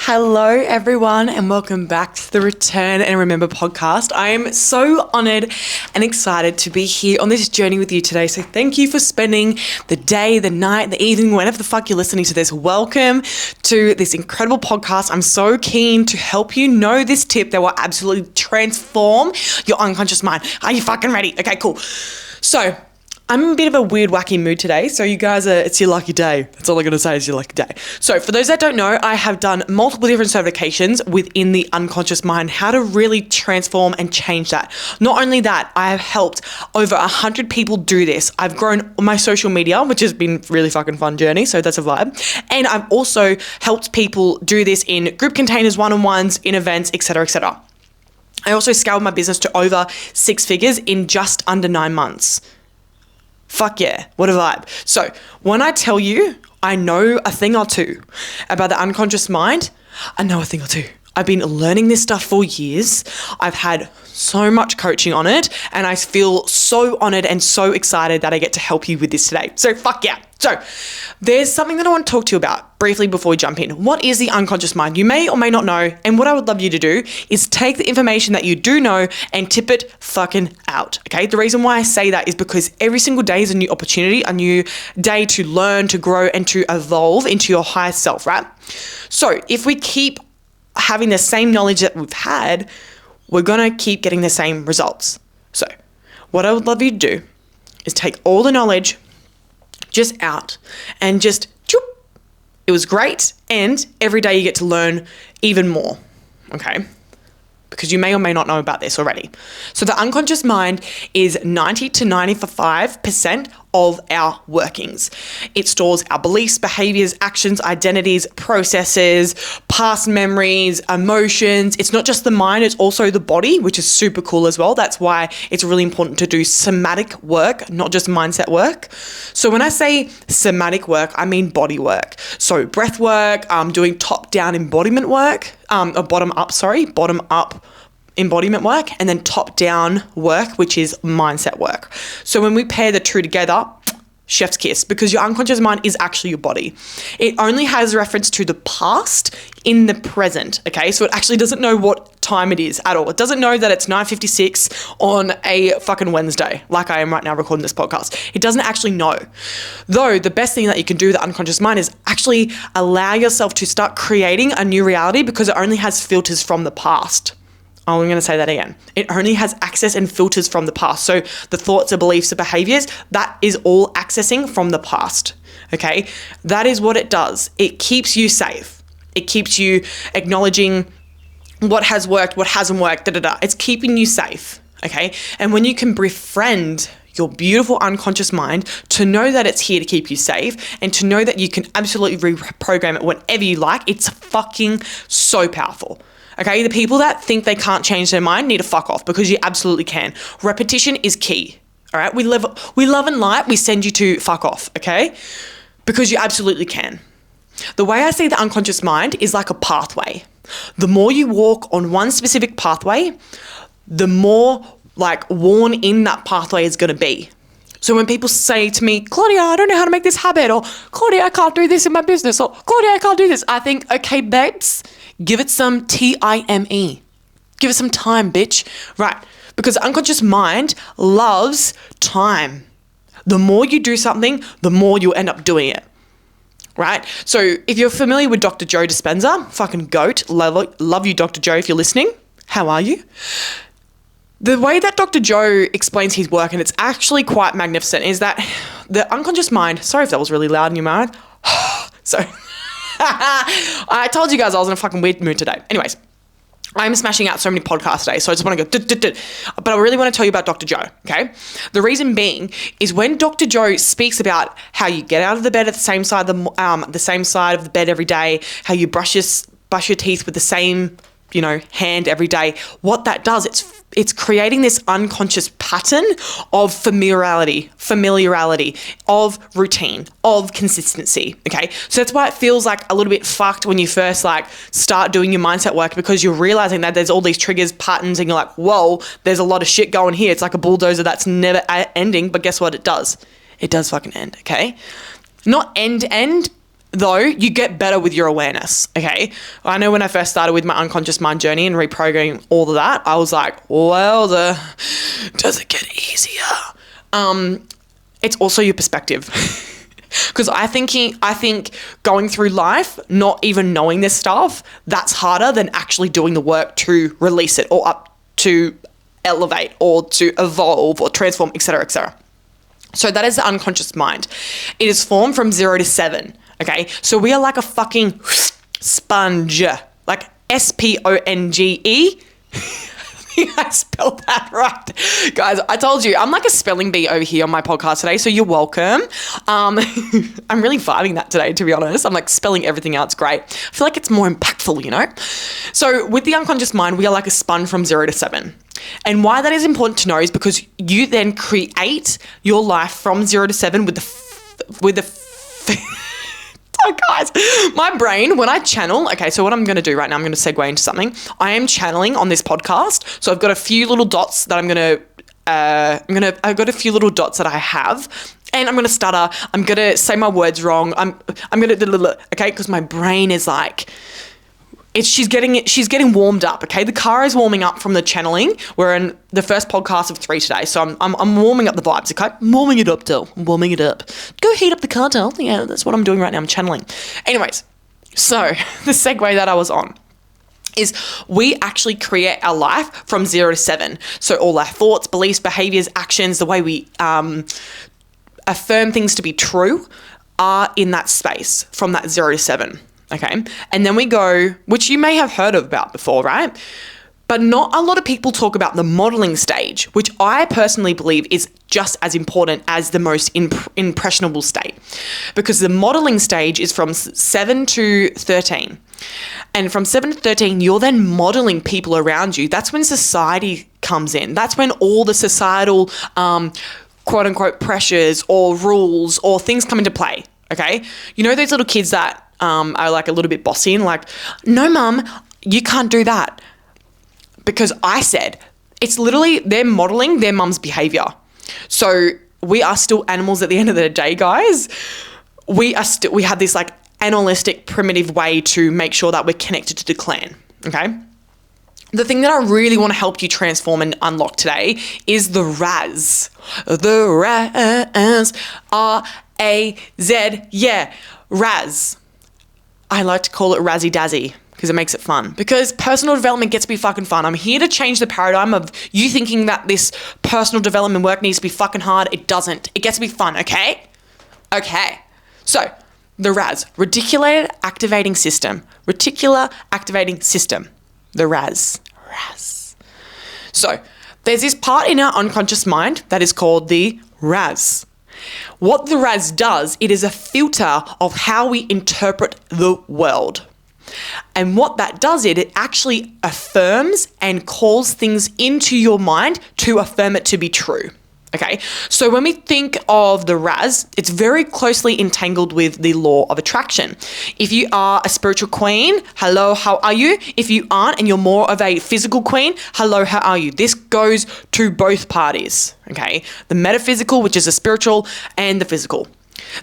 Hello, everyone, and welcome back to the Return and Remember podcast. I am so honored and excited to be here on this journey with you today. So thank you for spending the day, the night, the evening, whenever the fuck you're listening to this. Welcome to this incredible podcast. I'm so keen to help you know this tip that will absolutely transform your unconscious mind. Are you fucking ready? Okay, cool. So I'm in a bit of a weird, wacky mood today. So you guys it's your lucky day. That's all I'm going to say is your lucky day. So for those that don't know, I have done multiple different certifications within the unconscious mind, how to really transform and change that. Not only that, I have helped over 100 people do this. I've grown my social media, which has been really fucking fun journey. So that's a vibe. And I've also helped people do this in group containers, one-on-ones, in events, etc., etc. I also scaled my business to over 6 figures in just under 9 months. Fuck yeah, what a vibe. So when I tell you I know a thing or two about the unconscious mind, I know a thing or two. I've been learning this stuff for years. I've had so much coaching on it, and I feel so honored and so excited that I get to help you with this today. So fuck yeah. So there's something that I want to talk to you about briefly before we jump in. What is the unconscious mind? You may or may not know, and what I would love you to do is take the information that you do know and tip it fucking out, okay? The reason why I say that is because every single day is a new opportunity, a new day to learn, to grow, and to evolve into your higher self, right? So if we keep having the same knowledge that we've had, we're going to keep getting the same results. So what I would love you to do is take all the knowledge just out and just choop. It was great, and every day you get to learn even more, okay? Because you may or may not know about this already. So the unconscious mind is 90 to 95% of our workings. It stores our beliefs, behaviors, actions, identities, processes, past memories, emotions. It's not just the mind, it's also the body, which is super cool as well. That's why it's really important to do somatic work, not just mindset work. So when I say somatic work, I mean body work. So breath work, doing top-down embodiment work, bottom up embodiment work, and then top-down work, which is mindset work. So when we pair the two together, chef's kiss, because your unconscious mind is actually your body. It only has reference to the past in the present, okay? So it actually doesn't know what time it is at all. It doesn't know that it's 9:56 on a fucking Wednesday, like I am right now recording this podcast. It doesn't actually know. Though the best thing that you can do with the unconscious mind is actually allow yourself to start creating a new reality, because it only has filters from the past. Oh, I'm going to say that again. It only has access and filters from the past. So the thoughts, the beliefs, the behaviors, that is all accessing from the past, okay? That is what it does. It keeps you safe. It keeps you acknowledging what has worked, what hasn't worked, It's keeping you safe, okay? And when you can befriend your beautiful unconscious mind to know that it's here to keep you safe and to know that you can absolutely reprogram it whenever you like, it's fucking so powerful. Okay, the people that think they can't change their mind need to fuck off, because you absolutely can. Repetition is key. All right, we love and light. We send you to fuck off. Okay, because you absolutely can. The way I see the unconscious mind is like a pathway. The more you walk on one specific pathway, the more like worn in that pathway is going to be. So when people say to me, Claudia, I don't know how to make this habit, or Claudia, I can't do this in my business, or Claudia, I can't do this, I think, okay, babes, give it some time. Give it some time, bitch. Right. Because the unconscious mind loves time. The more you do something, the more you'll end up doing it. Right? So if you're familiar with Dr. Joe Dispenza, fucking goat, love you, Dr. Joe, if you're listening. How are you? The way that Dr. Joe explains his work, and it's actually quite magnificent, is that the unconscious mind, sorry if that was really loud in your mind. So I told you guys I was in a fucking weird mood today. Anyways, I'm smashing out so many podcasts today, so I just want to go, but I really want to tell you about Dr. Joe, okay? The reason being is when Dr. Joe speaks about how you get out of the bed at the same side of the bed every day, how you brush your teeth with the same, hand every day, what that does, it's creating this unconscious pattern of familiarity, of routine, of consistency, okay? So that's why it feels like a little bit fucked when you first start doing your mindset work, because you're realizing that there's all these triggers, patterns, and you're like, whoa, there's a lot of shit going here. It's like a bulldozer that's never ending, but guess what? It does. It does fucking end, okay? Not end, though, you get better with your awareness, okay? I know when I first started with my unconscious mind journey and reprogramming all of that, I was like, well, does it get easier? It's also your perspective. Because I think going through life, not even knowing this stuff, that's harder than actually doing the work to release it or up to elevate or to evolve or transform, etc., etc. So that is the unconscious mind. It is formed from 0 to 7. Okay, so we are like a fucking sponge, like SPONGE. I spelled that right. Guys, I told you, I'm like a spelling bee over here on my podcast today, so you're welcome. I'm really vibing that today, to be honest. I'm like spelling everything out. It's great. I feel like it's more impactful, you know? So with the unconscious mind, we are like a sponge from 0 to 7. And why that is important to know is because you then create your life from 0 to 7 with the Oh, guys, my brain, when I channel, okay, so what I'm going to do right now, I'm going to segue into something. I am channeling on this podcast. So I've got a few little dots that I've got a few little dots that I have, and I'm going to stutter. I'm going to say my words wrong. I'm going to, okay, because my brain is like, she's getting warmed up, okay? The car is warming up from the channeling. We're in the first podcast of 3 today, so I'm warming up the vibes, okay? I'm warming it up, Del. I'm warming it up. Go heat up the car, Del. Yeah, that's what I'm doing right now. I'm channeling. Anyways, so the segue that I was on is we actually create our life from 0 to 7. So all our thoughts, beliefs, behaviors, actions, the way we affirm things to be true are in that space from that 0 to 7. Okay. And then we go, which you may have heard about before, right? But not a lot of people talk about the modeling stage, which I personally believe is just as important as the most impressionable state. Because the modeling stage is from 7 to 13. And from 7 to 13, you're then modeling people around you. That's when society comes in. That's when all the societal quote unquote pressures or rules or things come into play. Okay. You know, those little kids that are like a little bit bossy and like, no, mum, you can't do that. Because I said, it's literally, they're modeling their mum's behavior. So we are still animals at the end of the day, guys. We have this like animalistic primitive way to make sure that we're connected to the clan. Okay. The thing that I really want to help you transform and unlock today is the RAZ. The RAZ. R-A-Z. Yeah. RAZ. I like to call it Razzie Dazzy because it makes it fun. Because personal development gets to be fucking fun. I'm here to change the paradigm of you thinking that this personal development work needs to be fucking hard. It doesn't. It gets to be fun, okay? Okay. So, the RAZ, Reticular Activating System. Reticular Activating System. The RAZ. RAZ. So, there's this part in our unconscious mind that is called the RAZ. What the RAZ does, it is a filter of how we interpret the world. And what that does, it actually affirms and calls things into your mind to affirm it to be true. Okay, so when we think of the RAZ, it's very closely entangled with the law of attraction. If you are a spiritual queen, hello, how are you? If you aren't and you're more of a physical queen, hello, how are you? This goes to both parties, okay? The metaphysical, which is the spiritual, and the physical.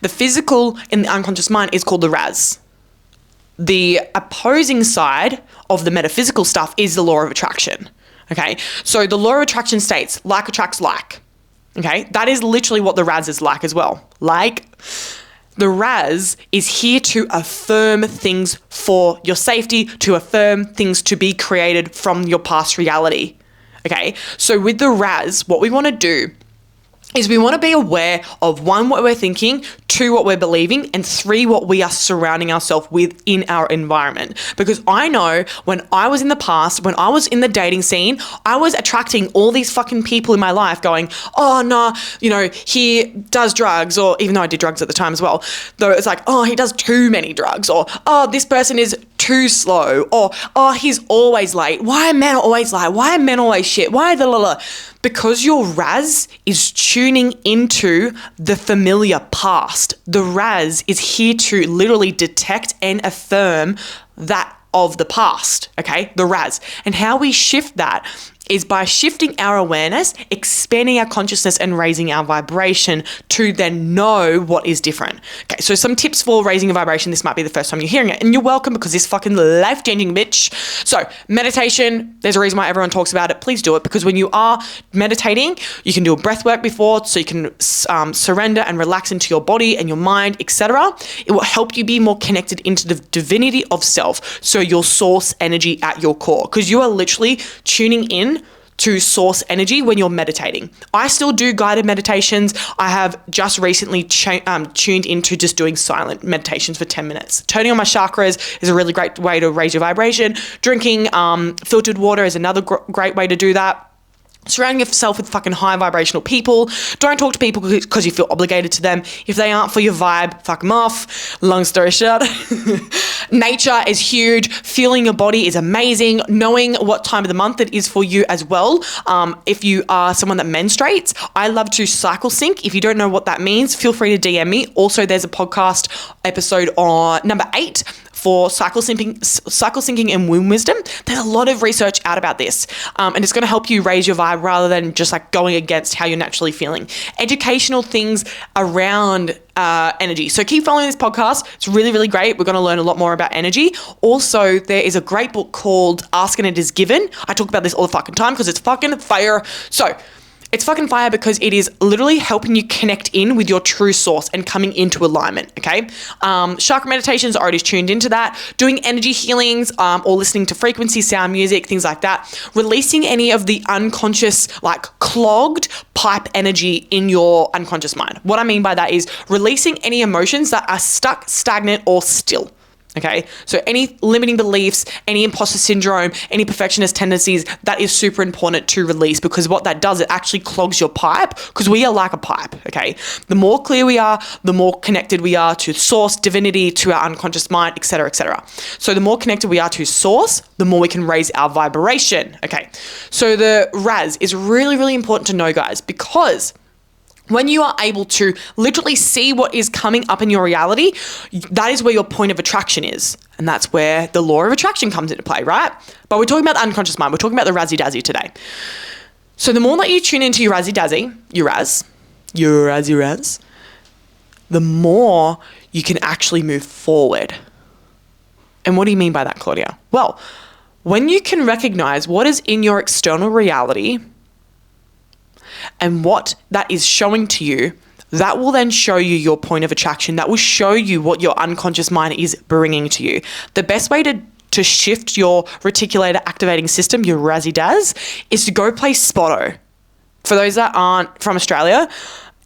The physical in the unconscious mind is called the RAZ. The opposing side of the metaphysical stuff is the law of attraction, okay? So the law of attraction states, like attracts like. Okay, that is literally what the RAZ is like as well. Like, the RAZ is here to affirm things for your safety, to affirm things to be created from your past reality. Okay, so with the RAZ, what we want to do is we want to be aware of 1, what we're thinking, 2, what we're believing, and 3, what we are surrounding ourselves with in our environment. Because I know when I was in the past, when I was in the dating scene, I was attracting all these fucking people in my life going, oh, no, you know, he does drugs, or even though I did drugs at the time as well, though it's like, oh, he does too many drugs, or, oh, this person is too slow, or, oh, he's always late. Why are men always late? Why are men always shit? Why the la la? Because your RAZ is tuning into the familiar past. The RAZ is here to literally detect and affirm that of the past, okay? The RAZ. And how we shift that is by shifting our awareness, expanding our consciousness, and raising our vibration to then know what is different. Okay, so some tips for raising a vibration. This might be the first time you're hearing it, and you're welcome, because this fucking life-changing bitch. So meditation, there's a reason why everyone talks about it. Please do it, because when you are meditating, you can do a breath work before, so you can surrender and relax into your body and your mind, etc. It will help you be more connected into the divinity of self, so your source energy at your core, because you are literally tuning in to source energy when you're meditating. I still do guided meditations. I have just recently tuned into just doing silent meditations for 10 minutes. Turning on my chakras is a really great way to raise your vibration. Drinking filtered water is another great way to do that. Surrounding yourself with fucking high vibrational people. Don't talk to people because you feel obligated to them. If they aren't for your vibe, fuck them off. Long story short. Nature is huge. Feeling your body is amazing. Knowing what time of the month it is for you as well. If you are someone that menstruates, I love to cycle sync. If you don't know what that means, feel free to DM me. Also, there's a podcast episode on number 8 for cycle syncing and womb wisdom. There's a lot of research out about this, and it's going to help you raise your vibe rather than just like going against how you're naturally feeling. Educational things around energy. So keep following this podcast. It's really, really great. We're going to learn a lot more about energy. Also, there is a great book called Ask and It Is Given. I talk about this all the fucking time because it's fucking fire. So it's fucking fire because it is literally helping you connect in with your true source and coming into alignment, okay? Chakra meditations, already tuned into that. Doing energy healings or listening to frequency, sound, music, things like that. Releasing any of the unconscious, like clogged pipe energy in your unconscious mind. What I mean by that is releasing any emotions that are stuck, stagnant, or still. Okay, so any limiting beliefs, any imposter syndrome, any perfectionist tendencies, that is super important to release, because what that does, it actually clogs your pipe, because we are like a pipe, okay? The more clear we are, the more connected we are to source, divinity, to our unconscious mind, etc., etc. So the more connected we are to source, the more we can raise our vibration, okay? So the RAS is really, really important to know, guys, because when you are able to literally see what is coming up in your reality, that is where your point of attraction is. And that's where the law of attraction comes into play, right? But we're talking about the unconscious mind. We're talking about the razzy-dazzy today. So the more that you tune into your razzy-dazzy, your razzy-raz, the more you can actually move forward. And what do you mean by that, Claudia? Well, when you can recognize what is in your external reality and what that is showing to you, that will then show you your point of attraction. That will show you what your unconscious mind is bringing to you. The best way to shift your reticular activating system, your razzy-dazz, is to go play Spotto. For those that aren't from Australia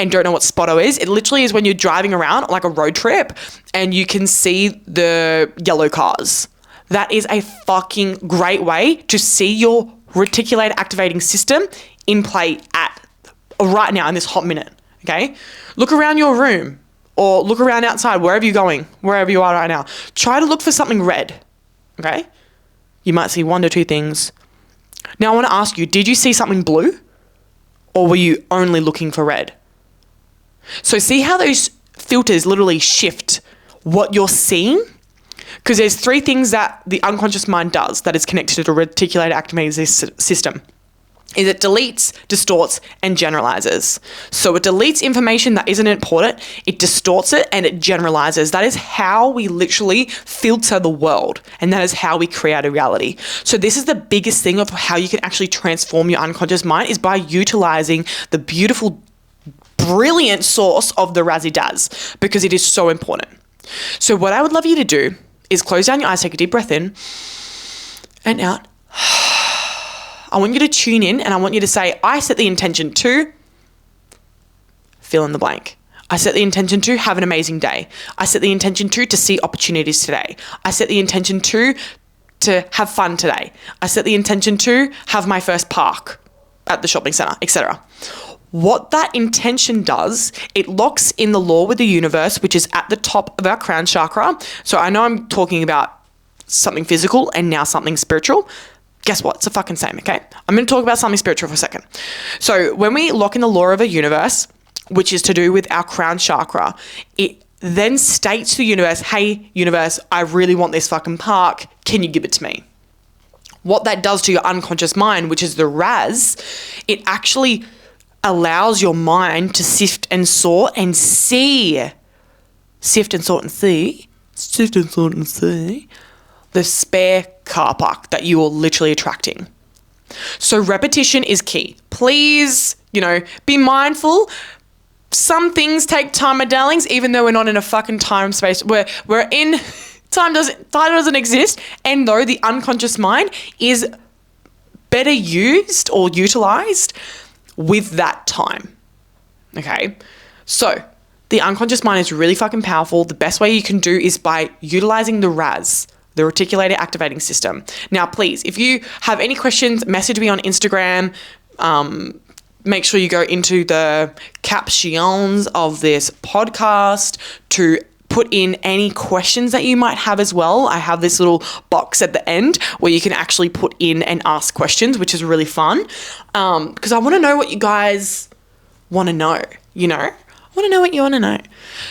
and don't know what Spotto is, it literally is when you're driving around like a road trip and you can see the yellow cars. That is a fucking great way to see your reticular activating system in play at right now in this hot minute, okay? Look around your room or look around outside, wherever you're going, wherever you are right now. Try to look for something red, okay? You might see 1 to 2 things. Now I want to ask you, did you see something blue or were you only looking for red? So see how those filters literally shift what you're seeing? Because there's 3 things that the unconscious mind does that is connected to the reticular activating system. Is it deletes, distorts, and generalizes. So it deletes information that isn't important, it distorts it, and it generalizes. That is how we literally filter the world, and that is how we create a reality. So this is the biggest thing of how you can actually transform your unconscious mind, is by utilizing the beautiful, brilliant source of the razzy-dazz, because it is so important. So what I would love you to do is close down your eyes, take a deep breath in and out. I want you to tune in and I want you to say, I set the intention to fill in the blank. I set the intention to have an amazing day. I set the intention to see opportunities today. I set the intention to have fun today. I set the intention to have my first park at the shopping center, etc. What that intention does, it locks in the law with the universe, which is at the top of our crown chakra. So I know I'm talking about something physical and now something spiritual. Guess what? It's the fucking same, okay? I'm going to talk about something spiritual for a second. So when we lock in the law of a universe, which is to do with our crown chakra, it then states to the universe, hey, universe, I really want this fucking park. Can you give it to me? what that does to your unconscious mind, which is the RAS, it actually allows your mind to sift and sort and see the spare car park that you are literally attracting. So repetition is key. Please, be mindful. Some things take time, my darlings, even though we're not in a fucking time space where we're in. Time doesn't exist. And though the unconscious mind is better used or utilized with that time. Okay. So the unconscious mind is really fucking powerful. The best way you can do is by utilizing the RAS, the reticular activating system. Now, please, if you have any questions, message me on Instagram. Make sure you go into the captions of this podcast to put in any questions that you might have as well. I have this little box at the end where you can actually put in and ask questions, which is really fun. Because I want to know what you guys want to know, I want to know what you want to know.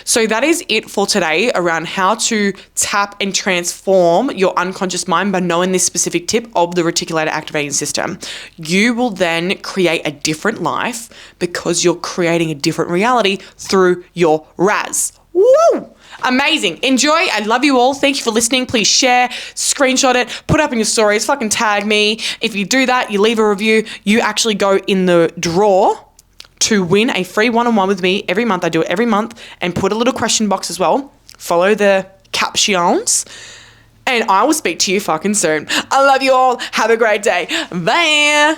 So that is it for today around how to tap and transform your unconscious mind by knowing this specific tip of the reticular activating system. You will then create a different life because you're creating a different reality through your RAS. Woo! Amazing. Enjoy. I love you all. Thank you for listening. Please share, screenshot it, put up in your stories, fucking tag me. If you do that, you leave a review, you actually go in the draw to win a free one-on-one with me every month. I do it every month and put a little question box as well. Follow the captions and I will speak to you fucking soon. I love you all. Have a great day. Bye.